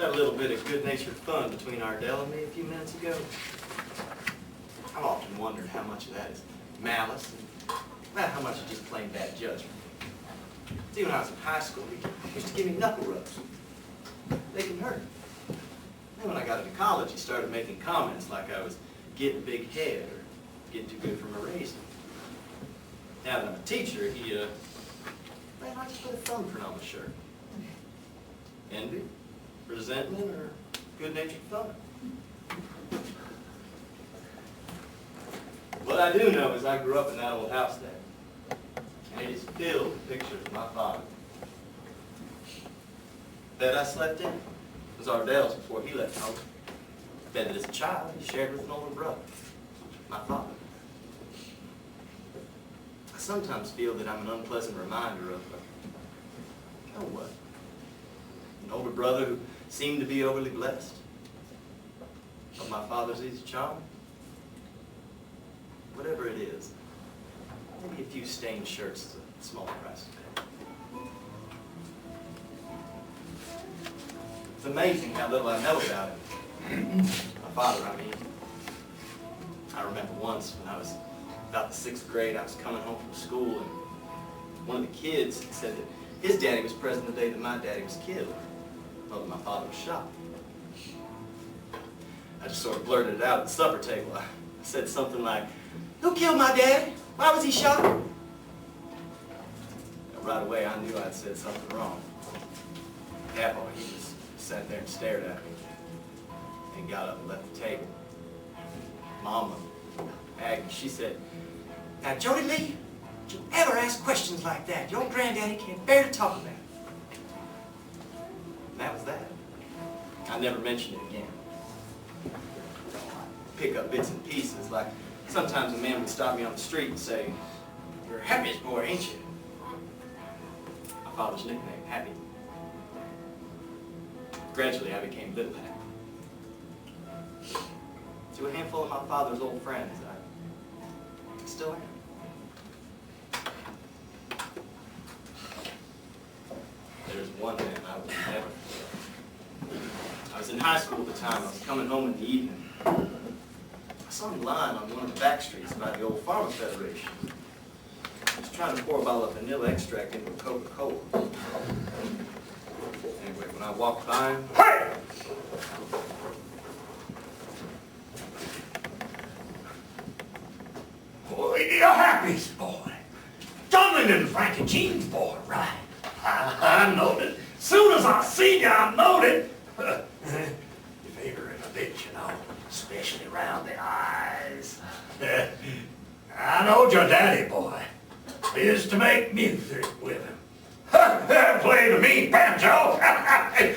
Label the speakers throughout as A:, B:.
A: Had a little bit of good-natured fun between Ardell and me a few minutes ago. I've often wondered how much of that is malice and how much is just plain bad judgment. See, when I was in high school, he used to give me knuckle rubs. They can hurt. Then when I got into college, he started making comments like I was getting a big head or getting too good for my raising. Now that I'm a teacher, man, I just put a thumbprint on my shirt. Envy, resentment, or good-natured fun. What I do know is I grew up in that old house there, and it is filled with pictures of my father. The bed I slept in was Ardell's before he left home. The bed that as a child he shared with an older brother, my father. I sometimes feel that I'm an unpleasant reminder of, you know what? An older brother who seemed to be overly blessed. Of my father's easy charm. Whatever it is, maybe a few stained shirts is a small price to pay. It's amazing how little I know about him. My father, I mean. I remember once when I was about the 6th grade, I was coming home from school, and one of the kids said that his daddy was present the day that my daddy was killed. Well, that my father was shot. I just sort of blurted it out at the supper table. I said something like, "Who killed my dad? Why was he shot?" Right away, I knew I'd said something wrong. That boy, he just sat there and stared at me, and got up and left the table. Mama, Agnes, she said, "Now, Jody Lee, don't you ever ask questions like that. Your granddaddy can't bear to talk about it." And that was that. I never mentioned it again. Pick up bits and pieces, like sometimes a man would stop me on the street and say, "You're Happy's boy, ain't you?" My father's nickname, Happy. Gradually, I became Little Happy. To a handful of my father's old friends, I still am. There's one man I will never forget. I was in high school at the time. I was coming home in the evening. I saw him lying on one of the back streets by the old Farmer Federation. He was trying to pour a bottle of vanilla extract into a Coca-Cola. Anyway, when I walked by him... Hey!
B: Boy, you're Happy's boy. Donald and Frankie Jean's boy, right? I knowed it. Soon as I seen you, I knowed it. You figure it a bit, you know, especially around the eyes. I knowed your daddy, boy. Used to make music with him. Played a mean banjo.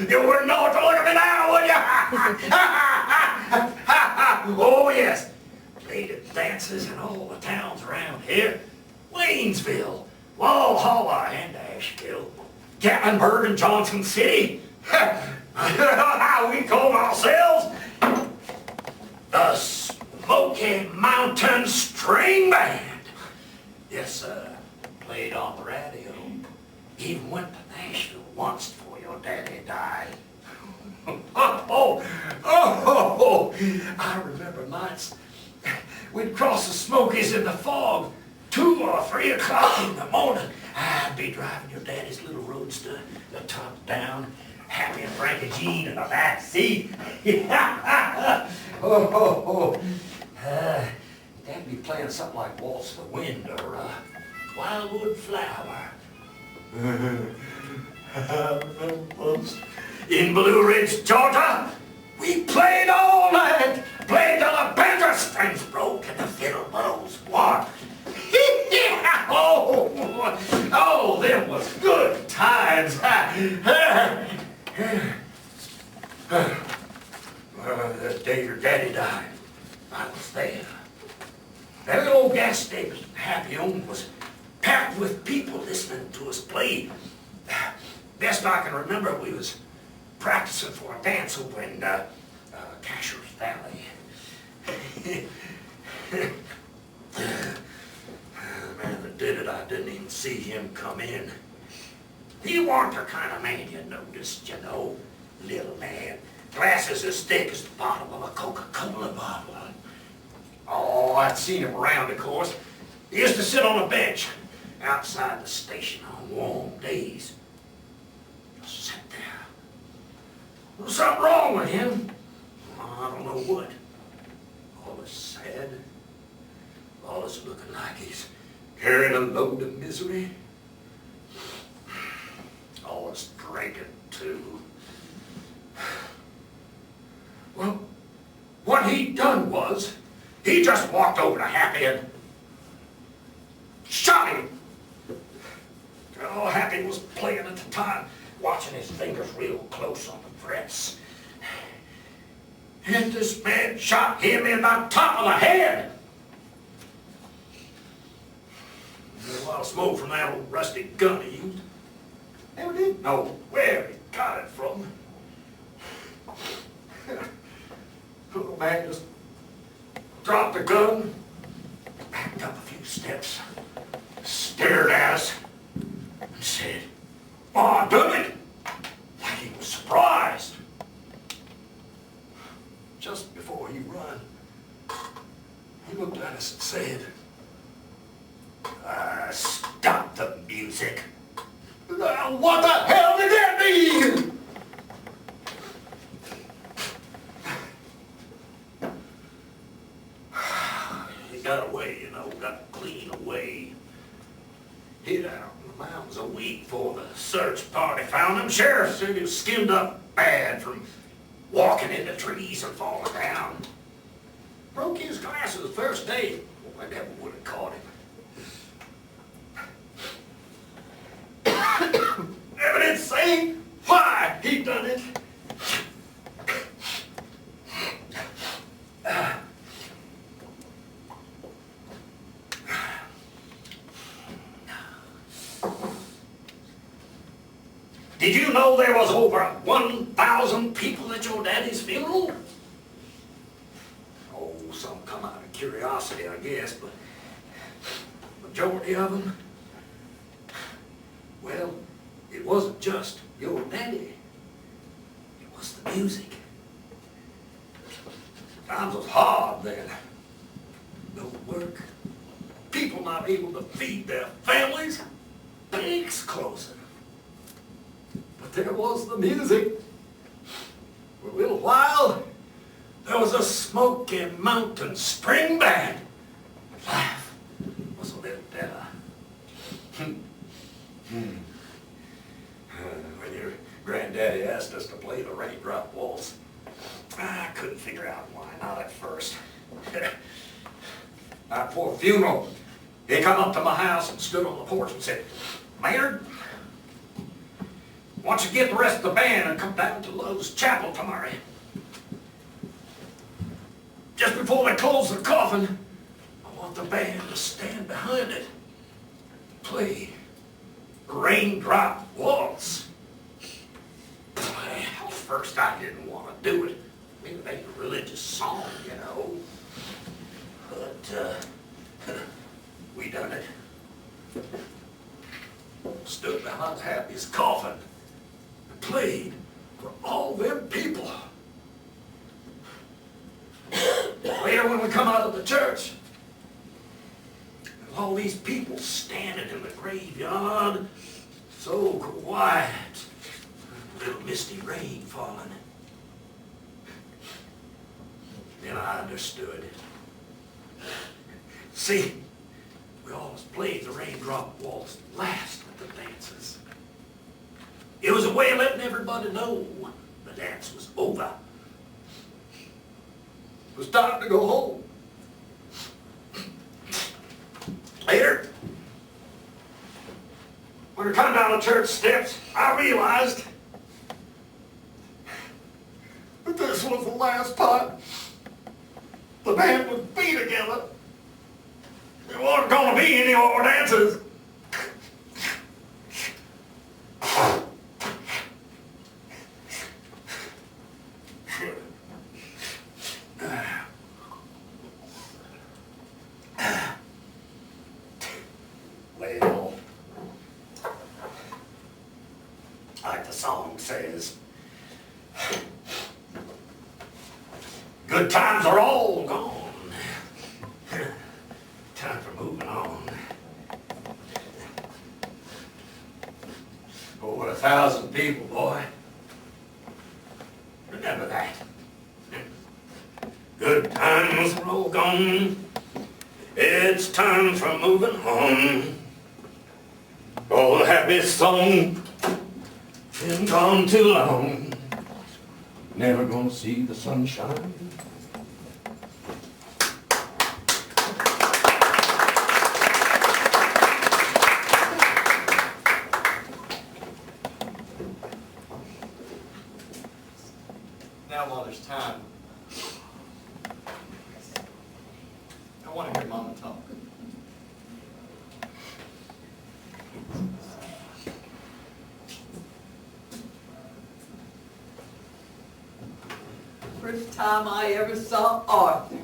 B: You wouldn't know what to look at me now, would you? Oh, yes. Played at dances in all the towns around here. Waynesville, Walhalla, and Asheville. Gatlinburg and Johnson City. We called ourselves the Smoky Mountain String Band. Yes, sir. Played on the radio. Even went to Nashville once before your daddy died. I remember nights we'd cross the Smokies in the fog, 2 or 3 o'clock in the morning. I'd be driving your daddy's little roadster, the top down, Happy and Frankie Jean in the back seat. Dad'd be playing something like Waltz the Wind or Wildwood Flower. In Blue Ridge, Georgia, we played all night. Played till the banjo strings broke and the fiddle bows warm. Oh, them was good times. The day your daddy died, I was there. That little old gas station Happy owned was packed with people listening to us play. Best I can remember, we was practicing for a dance over in Casher's Valley. The man that did it, I didn't even see him come in. He weren't the kind of man you noticed, you know. little man. Glasses as thick as the bottom of a Coca-Cola bottle. Oh, I'd seen him around, of course. He used to sit on a bench outside the station on warm days. Just sit there. There's something wrong with him. I don't know what. Always sad. Always looking like he's carrying a load of misery. Always drinking, too. Well, what he done was, he just walked over to Happy and shot him. Oh, Happy was playing at the time, watching his fingers real close on the frets. And this man shot him in the top of the head. A lot of smoke from that old rusty gun he used. Never did know where he got it from. The little man just dropped the gun, backed up a few steps, stared at us, and said, "Oh, I done it!" Like he was surprised. Just before he run, he looked at us and said, "Stop the music." What the hell did that mean? He got away, you know, got clean away. Hid out in the mountains a week before the search party found him. Sheriff said he was skinned up bad from walking into trees and falling down. Broke his glasses the first day. Well, I never would have caught him. Evidence saying why he done it. Did you know there was over 1,000 people at your daddy's funeral? Oh, some come out of curiosity, I guess, but majority of them, well, it wasn't just your daddy. It was the music. Times was hard then. No work. People not able to feed their families. Banks closing. But there was the music. For a little while, there was a Smoky Mountain string band. Life was a little better. When your granddaddy asked us to play the Raindrop Waltz, I couldn't figure out why not at first. Night before the funeral, he come up to my house and stood on the porch and said, "Menard, why don't you get the rest of the band and come down to Lowe's Chapel tomorrow? Just before they close the coffin, I want the band to stand behind it, play Raindrop Waltz." Well, first I didn't want to do it. I mean, it ain't a religious song, you know. But, we done it. Stood behind Happy's coffin and played for all them people. Later when we come out of the church, and all these people standing in the graveyard, so quiet, a little misty rain falling. Then I understood. See, we always played the Raindrop Waltz last at the dances. It was a way of letting everybody know the dance was over. It was time to go home. Later, when we come down the church steps, I realized that this was the last time the band would be together. There wasn't going to be any more dances. Well, like the song says, Good times are all gone. Time for moving on. Over 1,000 people, boy. Remember that. Good times are all gone. It's time for moving on. Oh, the happy song been gone too long. Never gonna see the sunshine.
A: Now while there's time, I want to hear Mama talk.
C: First time I ever saw Arthur.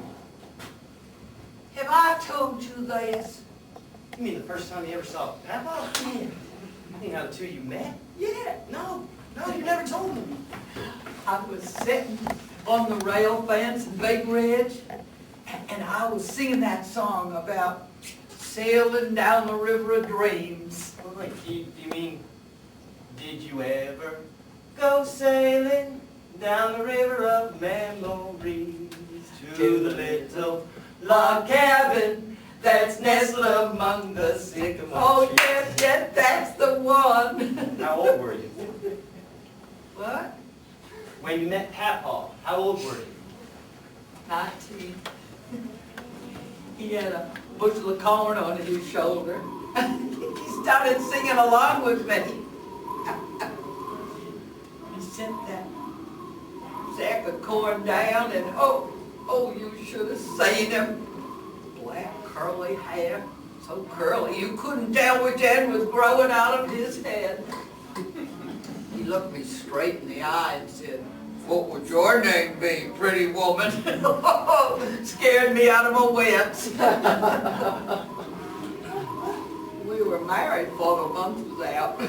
C: Have I told you this?
A: You mean the first time you ever saw Papa?
C: Yeah.
A: You mean how the two of you met?
C: Yeah.
A: No, you never told me.
C: I was sitting on the rail fence in Big Ridge, and I was singing that song about sailing down the river of dreams.
A: Wait, do you mean, did you ever go sailing down the river of memories to the little log cabin that's nestled among the sycamore
C: Oh,
A: trees?
C: yes, that's the one.
A: How old were you?
C: What?
A: When you met Papa, how old were you?
C: 19. He had a bushel of corn on his shoulder. He started singing along with me. He sent that sack of corn down, and oh, you should have seen him. Black curly hair, so curly you couldn't tell which end was growing out of his head. He looked me straight in the eye and said, "What would your name be, pretty woman?" Scared me out of my wits. We were married before the month was out.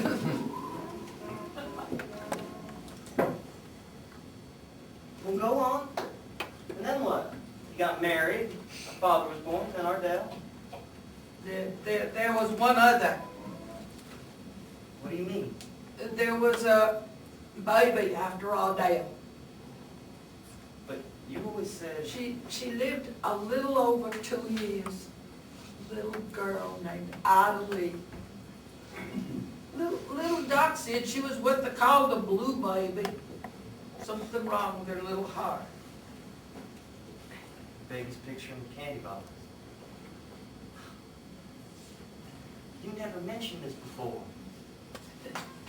A: Well, go on. And then what? You got married, our father was born, then Ardell.
C: There was one other.
A: What do you mean?
C: There was a baby after Ardell.
A: But you always said...
C: She lived a little over 2 years. Little girl named Ida Lee. Little Doc said she was what they called a blue baby. Something wrong with her little heart.
A: Baby's picture in the candy box. You never mentioned this before.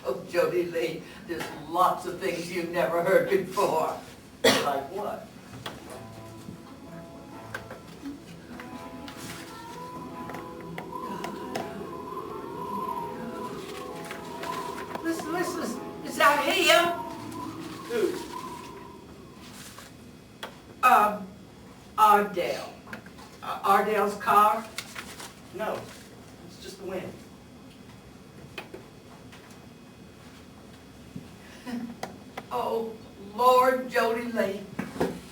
C: Oh, Jody Lee, there's lots of things you've never heard before.
A: Like what?
C: Listen, is that him?
A: Who?
C: Ardell. Ardell's car?
A: No, it's just the wind.
C: Oh, Lord, Jody Lee.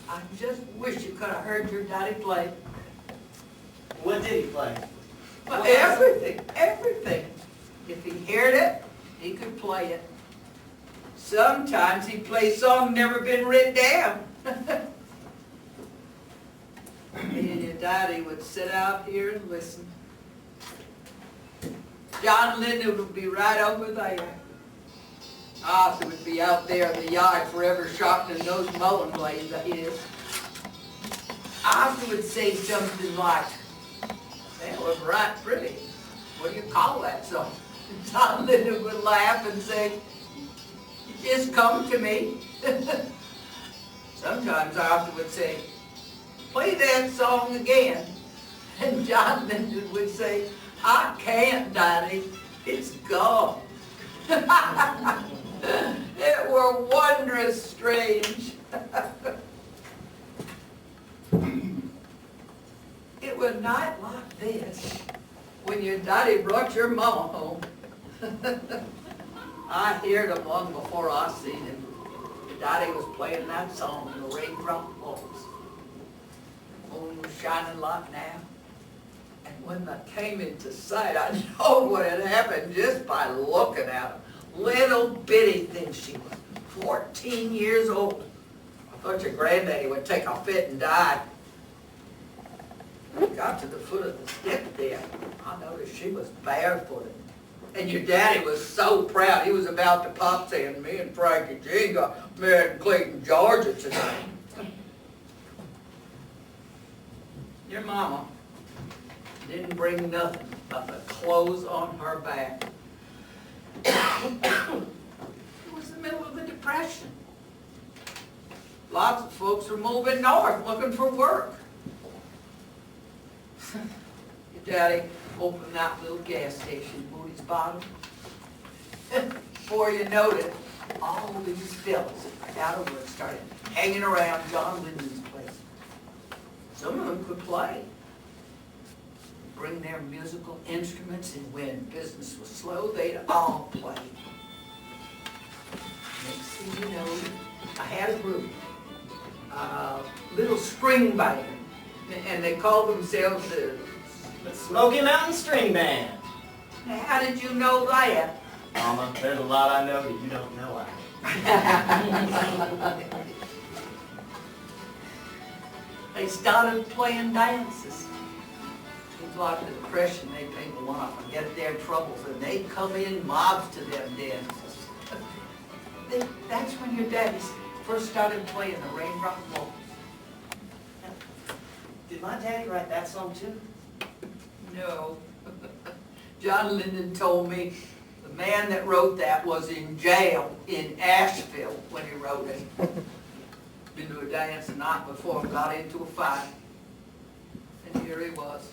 C: I just wish you could have heard your daddy play.
A: What did he play?
C: Well, everything. If he heard it, he could play it. Sometimes he plays songs never been written down. Me and your daddy would sit out here and listen. John Linden would be right over there. Arthur would be out there in the yard forever sharpening those mowing blades of his. Arthur would say something like, "That was right pretty. What do you call that song?" John Linden would laugh and say, "It just come to me." Sometimes Arthur would say, "Play that song again." And John Linden would say, "I can't, Daddy. It's gone." It were wondrous strange. It was a night like this when your daddy brought your mama home. I heard him long before I seen him. Your daddy was playing that song, the Raindrop Waltz. was shining like now. And when they came into sight, I know what had happened just by looking at them. Little bitty thing she was, 14 years old. I thought your granddaddy would take a fit and die. When we got to the foot of the step there, I noticed she was barefooted. And your daddy was so proud, he was about to pop saying, me and Frankie Jean got married in Clayton, Georgia tonight. Your mama didn't bring nothing but the clothes on her back. It was the middle of the Depression. Lots of folks were moving north looking for work. Your daddy opened that little gas station, Moody's Bottom. Before you know it, all these fellas out of work started hanging around John Linden's place. Some of them could play. Bring their musical instruments, and when business was slow, they'd all play. Next thing you know, I had a group, a little string band, and they called themselves the
A: Smoky Mountain String Band.
C: Now, how did you know that?
A: Mama, there's a lot I know that you don't know.
C: They started playing dances. Seems like the Depression made people want to forget their troubles, and they'd come in mobs to them dances. That's when your daddy first started playing the Raindrop Waltz.
A: Did my daddy write that song too?
C: No. John Linden told me the man that wrote that was in jail in Asheville when he wrote it. Been to a dance the night before and got into a fight. And here he was,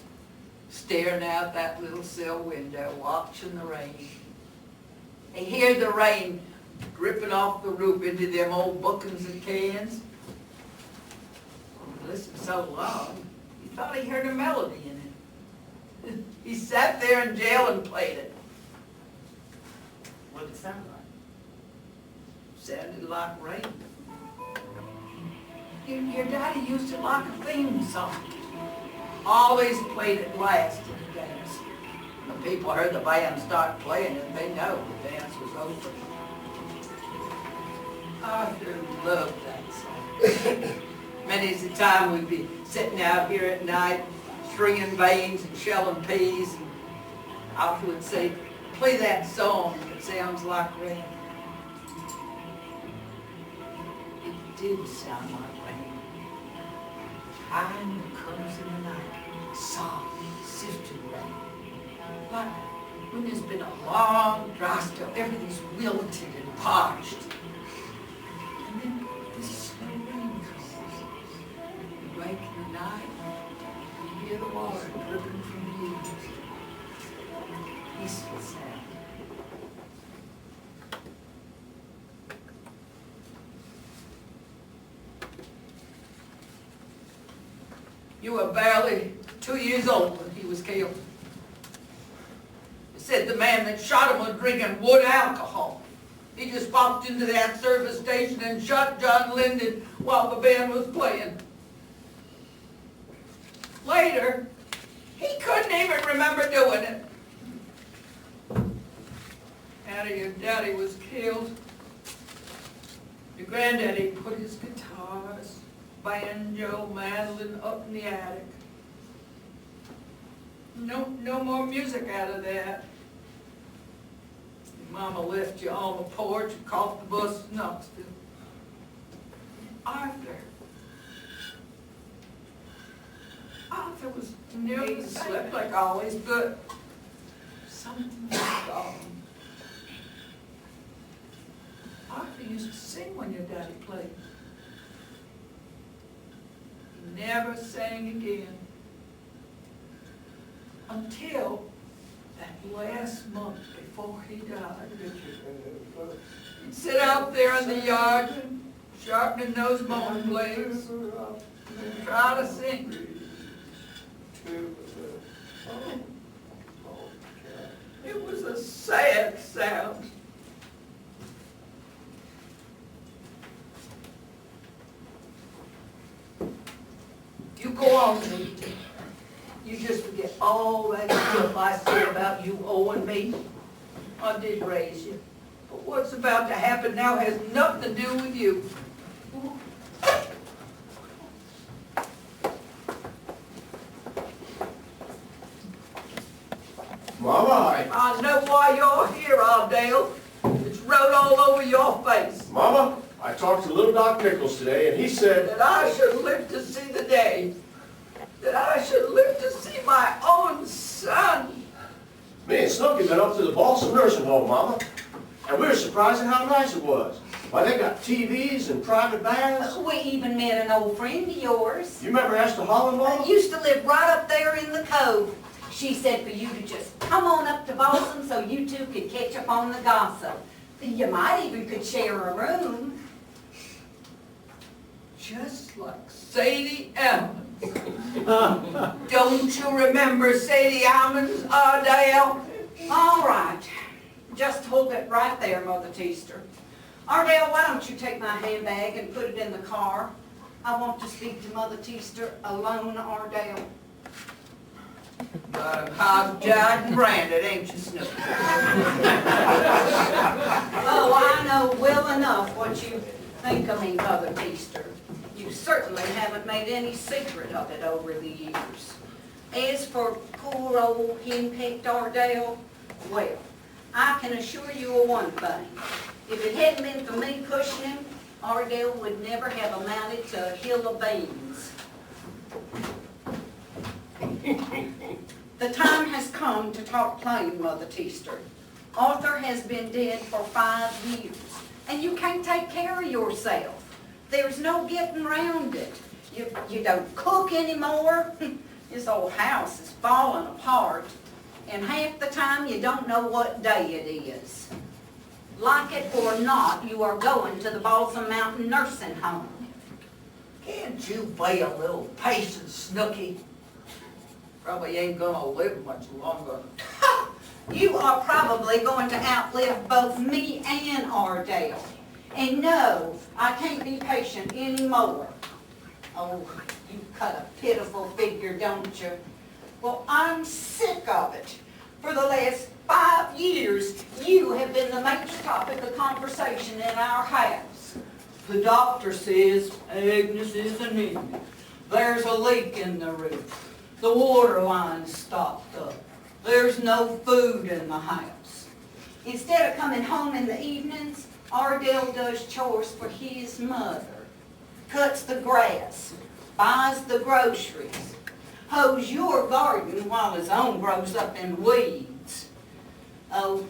C: staring out that little cell window, watching the rain. He heard the rain dripping off the roof into them old buckets and cans. He listened so long, he thought he heard a melody in it. He sat there in jail and played it.
A: What did it sound like?
C: Sounded like rain. Your daddy used it like a theme song. Always played it last in the dance. When people heard the band start playing it, they know the dance was over. Arthur loved that song. Many's the time we'd be sitting out here at night, stringing veins and shelling peas, and Arthur would say, play that song that sounds like rain. It did sound like rain. Time comes in the night, soft, sifted rain. But when there's been a long dry spell, everything's wilted and parched. And then this slow rain comes. You wake in the night, you hear the water dripping from the eaves. Peaceful sound. You were barely 2 years old when he was killed. It said the man that shot him was drinking wood alcohol. He just popped into that service station and shot John Linden while the band was playing. Later, he couldn't even remember doing it. After your daddy was killed, your granddaddy put his guitars, banjo, mandolin up in the attic. No more music out of that. Your mama left you on the porch and caught the bus to Knoxville. Arthur was nearly slept like always, but something was gone. Arthur used to sing when your daddy played. He never sang again until that last month before he died. He'd sit out there in the yard, sharpening those mowing blades, and try to sing. It was a sad sound. You go on to all that stuff I said about you owing me. I did raise you. But what's about to happen now has nothing to do with you.
D: Mama,
C: I know why you're here, Aldale. It's wrote all over your face.
D: Mama, I talked to little Doc Nichols today, and he said
C: That I should live to see the day. That I should live to see my own son.
D: me and Snooky went up to the Balsam Nursing Home, Mama, and we were surprised at how nice it was. Why, they got TVs and private baths.
E: We even met an old friend of yours.
D: You remember Esther Holland, Mama?
E: Used to live right up there in the cove. She said for you to just come on up to Balsam so you two could catch up on the gossip. You might even could share a room.
C: Just like Sadie Emmons. Don't you remember Sadie Emmons, Ardale?
E: All right. Just hold it right there, Mother Teaster. Ardale, why don't you take my handbag and put it in the car? I want to speak to Mother Teaster alone, Ardale.
C: Got him hog tied and branded, ain't you, Snoop?
E: Oh, I know well enough what you think of me, Mother Teaster. You certainly haven't made any secret of it over the years. As for poor old henpecked Ardale, well, I can assure you of one thing. If it hadn't been for me pushing him, Ardale would never have amounted to a hill of beans. The time has come to talk plain, Mother Teaster. Arthur has been dead for 5 years, and you can't take care of yourself. There's no getting around it. You don't cook anymore. This old house is falling apart, and half the time you don't know what day it is. Like it or not, you are going to the Balsam Mountain Nursing Home.
C: Can't you play a little patience, Snooky? Probably ain't gonna live much longer.
E: You are probably going to outlive both me and Ardale. And no, I can't be patient anymore. Oh, you cut a pitiful figure, don't you? Well, I'm sick of it. For the last 5 years, you have been the major topic of conversation in our house.
C: The doctor says Agnes is anemic. There's a leak in the roof. The water line's stopped up. There's no food in the house.
E: Instead of coming home in the evenings, Ardale does chores for his mother, cuts the grass, buys the groceries, hoes your garden while his own grows up in weeds. Oh,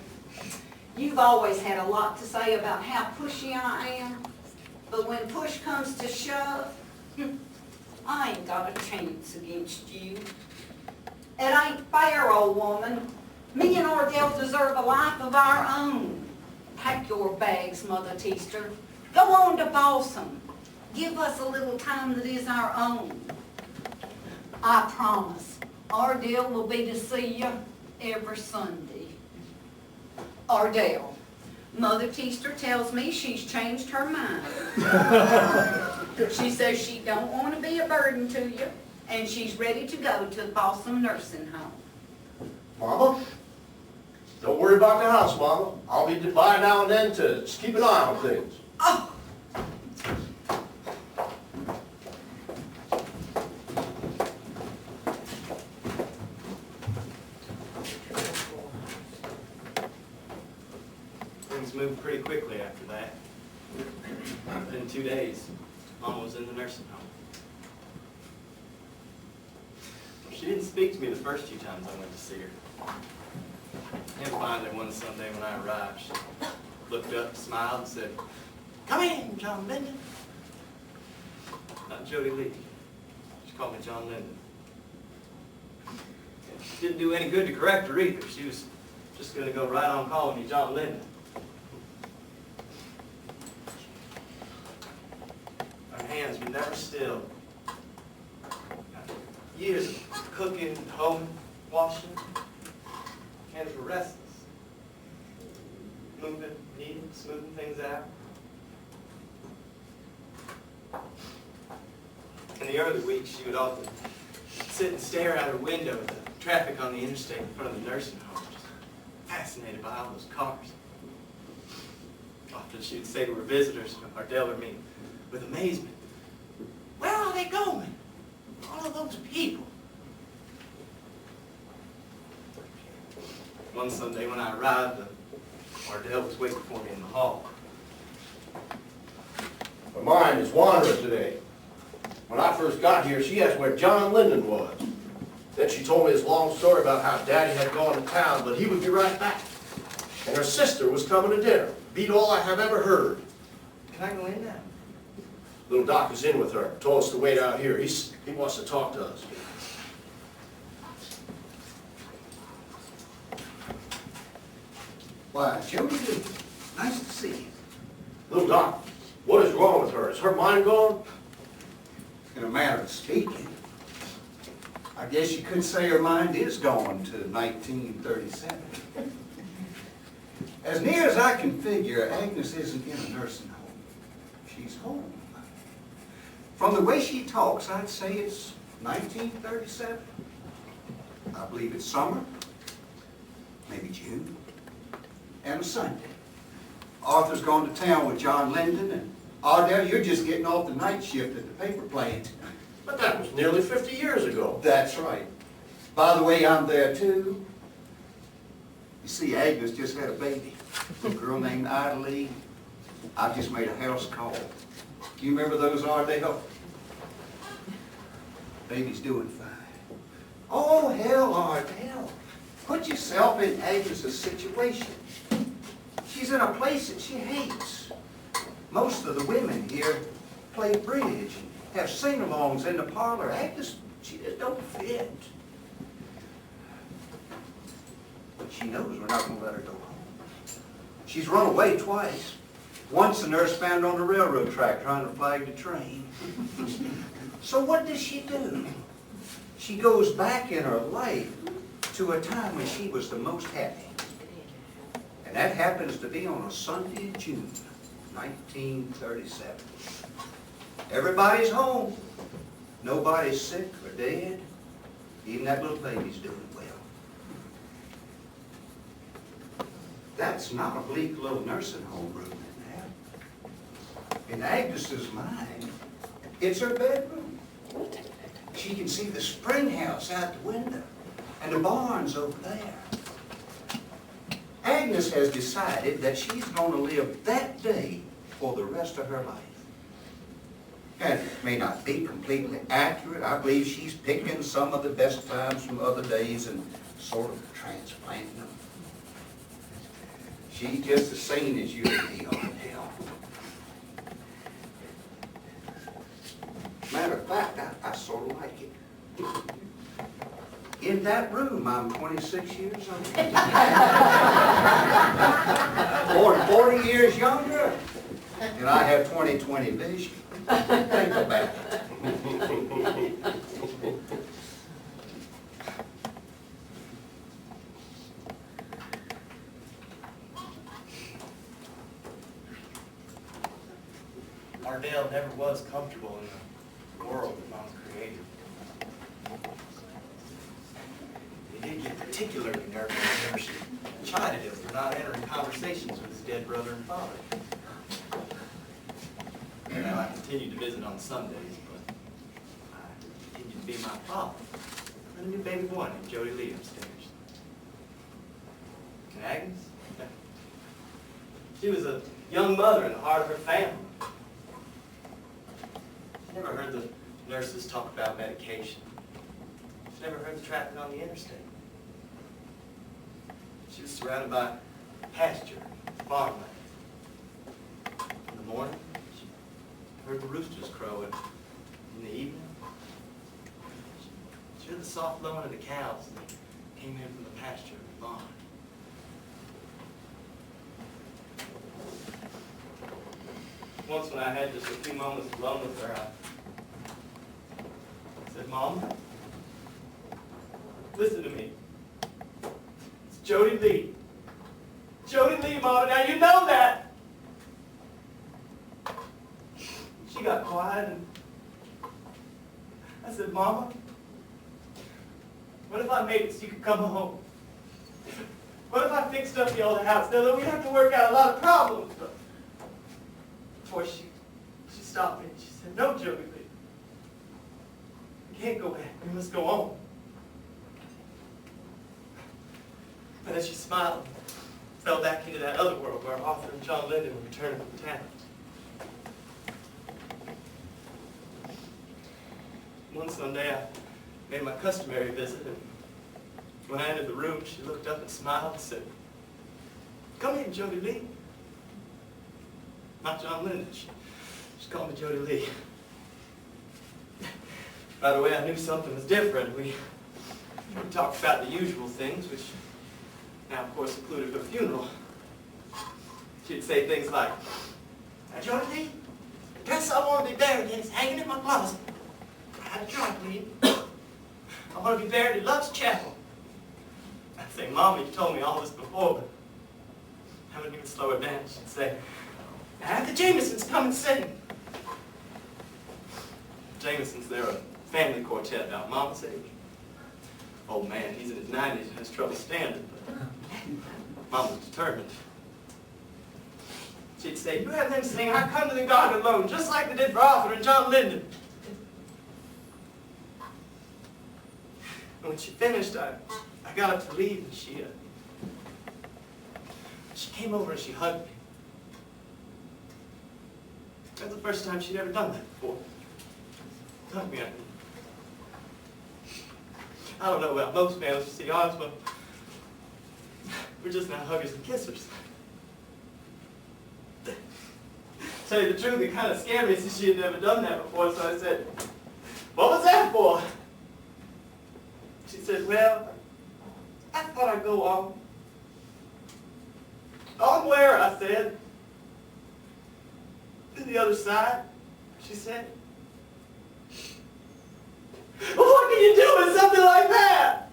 E: you've always had a lot to say about how pushy I am, but when push comes to shove, I ain't got a chance against you. It ain't fair, old woman. Me and Ardale deserve a life of our own. Pack your bags, Mother Teaster. Go on to Balsam. Give us a little time that is our own. I promise, Ardale will be to see you every Sunday. Ardale, Mother Teaster tells me she's changed her mind. She says she don't want to be a burden to you, and she's ready to go to the Balsam Nursing Home.
D: Mama, don't worry about the house, Mama. I'll be by now and then to just keep an eye on things.
E: Oh!
A: Things moved pretty quickly after that. Within 2 days, Mama was in the nursing home. She didn't speak to me the first few times I went to see her. And finally, one Sunday when I arrived, she looked up, smiled, and said, "Come in, John Linden." Not Jody Lee. She called me John Linden. It didn't do any good to correct her either. She was just going to go right on calling me John Linden. Our hands were never still. Years of cooking, hoeing, washing. Hands were restless. Moving, kneading, smoothing things out. In the early weeks, she would often sit and stare out her window at the Traffic on the interstate in front of the nursing home. Just fascinated by all those cars. Often she would say to her visitors, Ardell or me, with amazement, "Where are they going? All of those people." One Sunday when I arrived, Ardell was waiting for me in the hall.
D: Her mind is wandering today. When I first got here, she asked where John Linden was. Then she told me this long story about how Daddy had gone to town, but he would be right back. And her sister was coming to dinner. Beat all I have ever heard.
A: Can I go in now?
D: Little Doc is in with her. Told us to wait out here. He wants to talk to us.
F: Why, Jody Lee, nice to see you.
D: Little Doc, what is wrong with her? Is her mind gone?
F: In a manner of speaking, I guess you could say her mind is gone to 1937. As near as I can figure, Agnes isn't in a nursing home. She's home. From the way she talks, I'd say it's 1937. I believe it's summer, maybe June, and a Sunday. Arthur's gone to town with John Linden, and Ardell, you're just getting off the night shift at the paper plant.
D: But that was nearly 50 years ago.
F: That's right. By the way, I'm there too. You see, Agnes just had a baby, a girl named Ida Lee. I just made a house call. Do you remember those, Ardell? Baby's doing fine. Oh, hell, Ardell. Put yourself in Agnes's situation. She's in a place that she hates. Most of the women here play bridge and have sing-alongs in the parlor. Agnes, she just don't fit. But she knows we're not going to let her go home. She's run away twice. Once a nurse found her on the railroad track trying to flag the train. So what does she do? She goes back in her life to a time when she was the most happy. And that happens to be on a Sunday in June, 1937. Everybody's home. Nobody's sick or dead. Even that little baby's doing well. That's not a bleak little nursing home room in there. In Agnes's mind, it's her bedroom. She can see the spring house out the window and the barns over there. Agnes has decided that she's going to live that day for the rest of her life. And it may not be completely accurate. I believe she's picking some of the best times from other days and sort of transplanting them. She's just as sane as you and me, Ardell. Matter of fact, I sort of like it. In that room, I'm 26 years old. 40 years younger, and I have 20/20 vision. Think about it.
A: Ardell never was comfortable in the world that Mom created. He did get particularly nervous whenever she chided him for not entering conversations with his dead brother and father. Now, I continued to visit on Sundays, but I continued to be my father. And a new baby boy named Jody Lee upstairs. And Agnes? She was a young mother in the heart of her family. She never heard the nurses talk about medication. She never heard the traffic on the interstate. She was surrounded by pasture, farmland. In the morning, she heard the roosters crow, and in the evening, she heard the soft lowing of the cows that came in from the pasture and the barn. Once when I had just a few moments alone with her, I said, "Mom, listen to me. It's Jody Lee. Jody Lee, Mama, now you know that." She got quiet and I said, "Mama, What if I made it so you could come home? What if I fixed up the old house? Now, we'd have to work out a lot of problems. But before she stopped me and she said, no, Jody Lee. We can't go back. We must go on. And then she smiled and fell back into that other world where Arthur and John Linden were returning from town. One Sunday, I made my customary visit, and when I entered the room, she looked up and smiled and said, come in, Jody Lee. Not John Linden. She called me Jody Lee. Right away, I knew something was different. We talked about the usual things, which now, of course, included her funeral. She'd say things like, now, Jody Lee, the dress I want to be buried in is hanging in my closet. That's right, Lee. I want to be buried in Luck's Chapel. I'd say, Mom, you told me all this before, but I wouldn't even slow her down. She'd say, now have the Jamesons come and sing. Jamesons, they're a family quartet about Mama's age. Old man, he's in his 90s and has trouble standing, but Mama's determined. She'd say, you have them sing I Come to the Garden Alone, just like they did for Arthur and John Linden. And when she finished, I got up to leave, and she came over and she hugged me. That's the first time she'd ever done that before. Hugged me. I don't know about most males, you see, ours, but we're just now huggers and kissers. To tell you the truth, it kind of scared me since she had never done that before, so I said, what was that for? She said, well, I thought I'd go on. On where? I said. To the other side, she said. Well, what can you do with something like that?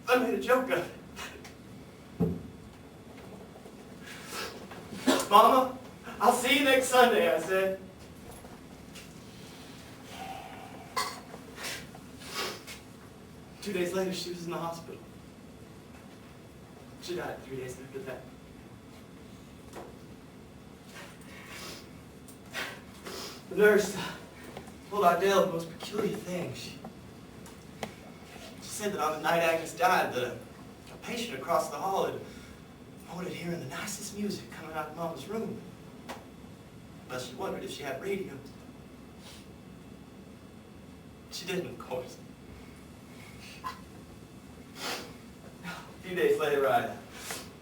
A: I made a joke of it. Mama, I'll see you next Sunday, I said. 2 days later, she was in the hospital. She died 3 days after that. The nurse told Ardell the most peculiar thing. She said that on the night Agnes died, a patient across the hall had reported hearing the nicest music coming out of Mama's room. But she wondered if she had radio. She didn't, of course. A few days later, I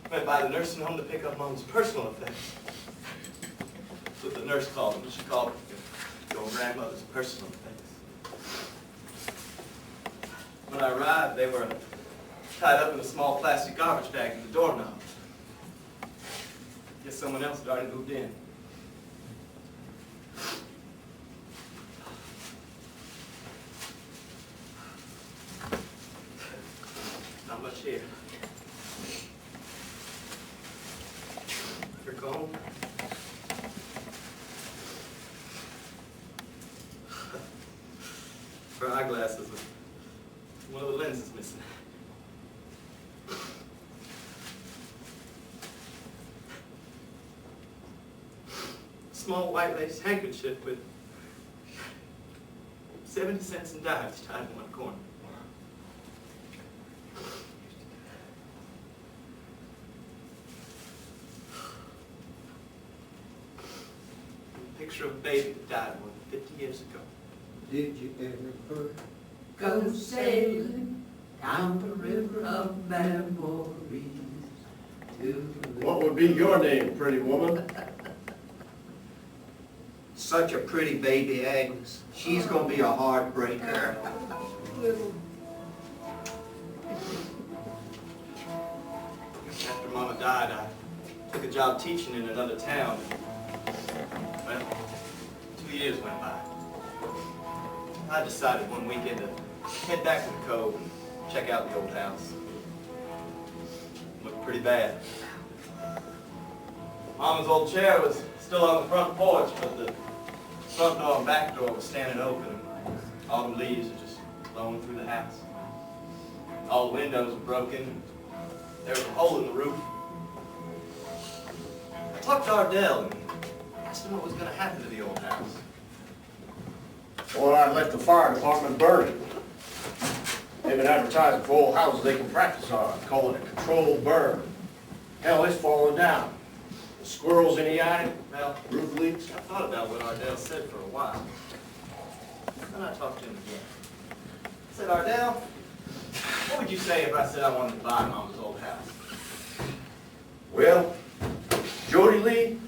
A: went by the nursing home to pick up Mom's personal effects. That's what the nurse called them. She called them your grandmother's personal effects. When I arrived, they were tied up in a small plastic garbage bag in the doorknob. Guess someone else had already moved in. Not much here. Her comb. Her eyeglasses. One of the lenses missing. Small white lace handkerchief with 70 cents in dimes tied in one corner. Picture of a baby that died more than 50 years ago.
C: Did you ever go sailing down the river of memories?
D: What would be your name, pretty woman?
F: Such a pretty baby, Agnes. She's gonna be a heartbreaker.
A: After Mama died, I took a job teaching in another town. Well, 2 years went by. I decided one weekend to head back to the cove and check out the old house. Looked pretty bad. Mama's old chair was still on the front porch, but the front door and back door was standing open. Autumn leaves are just blowing through the house. All the windows are broken. There was a hole in the roof. I talked to Ardell and asked him what was going to happen to the old house.
D: Well, I'd let the fire department burn it. They've been advertising for old houses they can practice on, calling it a controlled burn. Hell, it's falling down. The squirrels in the attic,
A: Well,
D: roof leaks.
A: I thought about what Ardell said for a while. Then I talked to him again. I said, Ardell, what would you say if I said I wanted to buy Mama's old house?
D: Well, Jody Lee,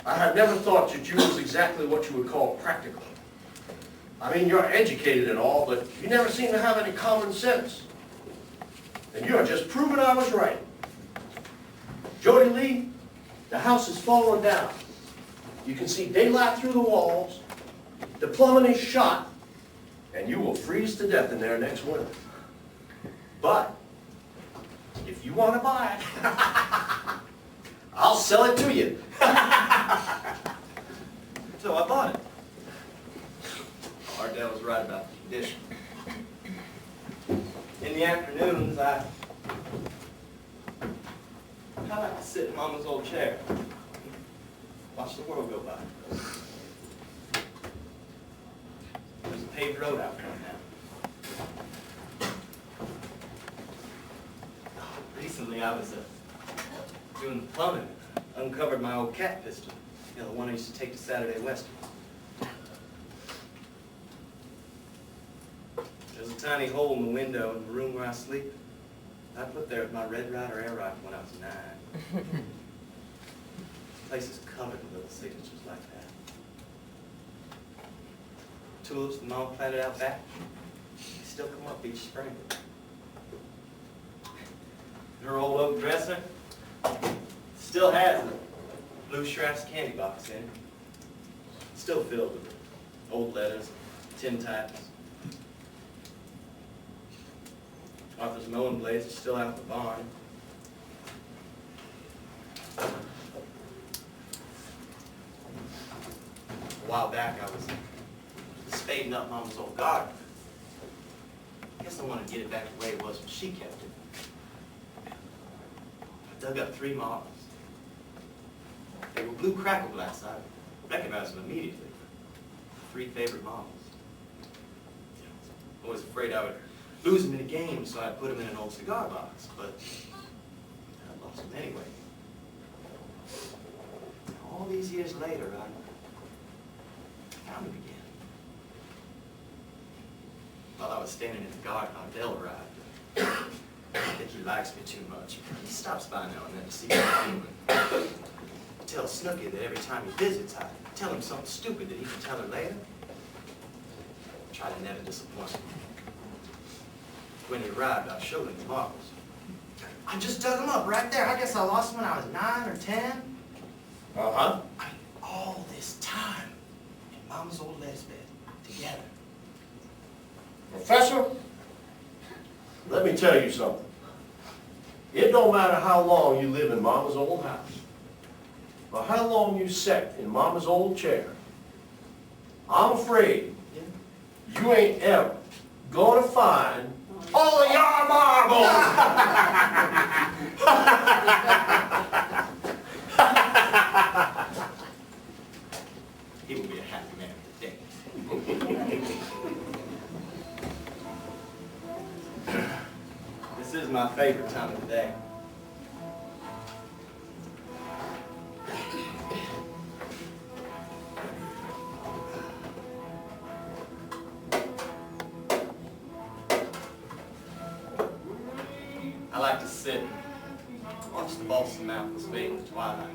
D: I have never thought that you was exactly what you would call practical. I mean, you're educated and all, but you never seem to have any common sense. And you're just proving I was right. Jody Lee, the house is falling down. You can see daylight through the walls. The plumbing is shot, and you will freeze to death in there next winter. But if you want to buy it, I'll sell it to you.
A: So I bought it. Ardell was right about the condition. In the afternoons, I like to sit in Mama's old chair, watch the world go by. There's a paved road out there now. Recently, I was doing the plumbing, uncovered my old cat pistol, you know, the one I used to take to Saturday Western. There's a tiny hole in the window in the room where I sleep. I put there with my Red Ryder air rifle when I was 9. This place is covered with little signatures like that. Tulips the Mom planted out back, they still come up each spring. Her old oak dresser still has a blue Schrafft's candy box in it. Still filled with old letters, tin types. Arthur's mowing blades are still out in the barn. A while back, I was spading up Mama's old garden. I guess I wanted to get it back the way it was when she kept it. I dug up 3 marbles. They were blue crackle glass. I recognized them immediately. 3 favorite marbles. I was afraid I would lose them in a game, so I put them in an old cigar box, but I lost them anyway. All these years later, I found them again. While I was standing in the garden, Ardell arrived. I think he likes me too much. He stops by now and then to see what I'm doing. I tell Snooky that every time he visits, I tell him something stupid that he can tell her later. I try to never disappoint him. When he arrived, I showed him the marbles. I just dug them up right there. I guess I lost them when I was 9 or 10.
D: Uh-huh.
A: I mean, all this time in Mama's old lettuce bed, together.
D: Professor, let me tell you something. It don't matter how long you live in Mama's old house, or how long you sat in Mama's old chair. I'm afraid you ain't ever gonna find all of your marbles.
A: He will be a happy man today. This is my favorite time of the day. I like to sit and watch the balsam mountains fade in the twilight.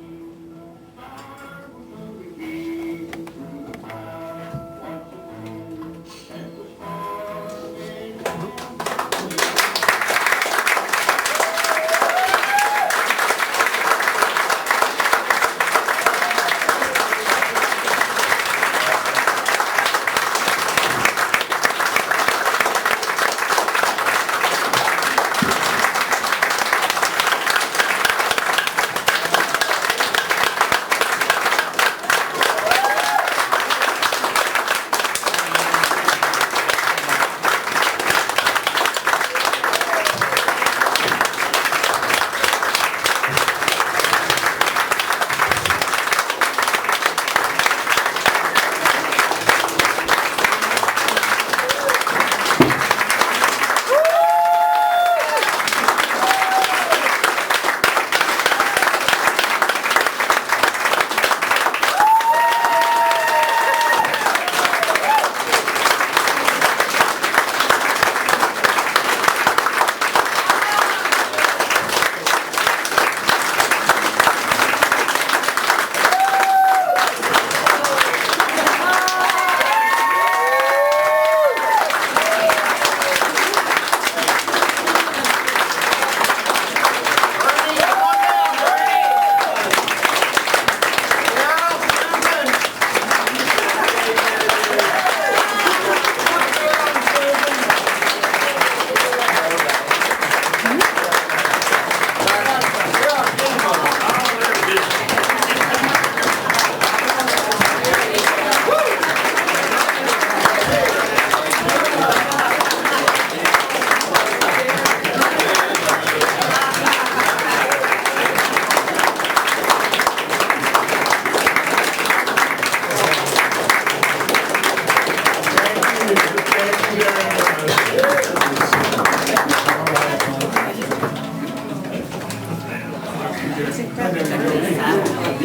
G: It's incredible.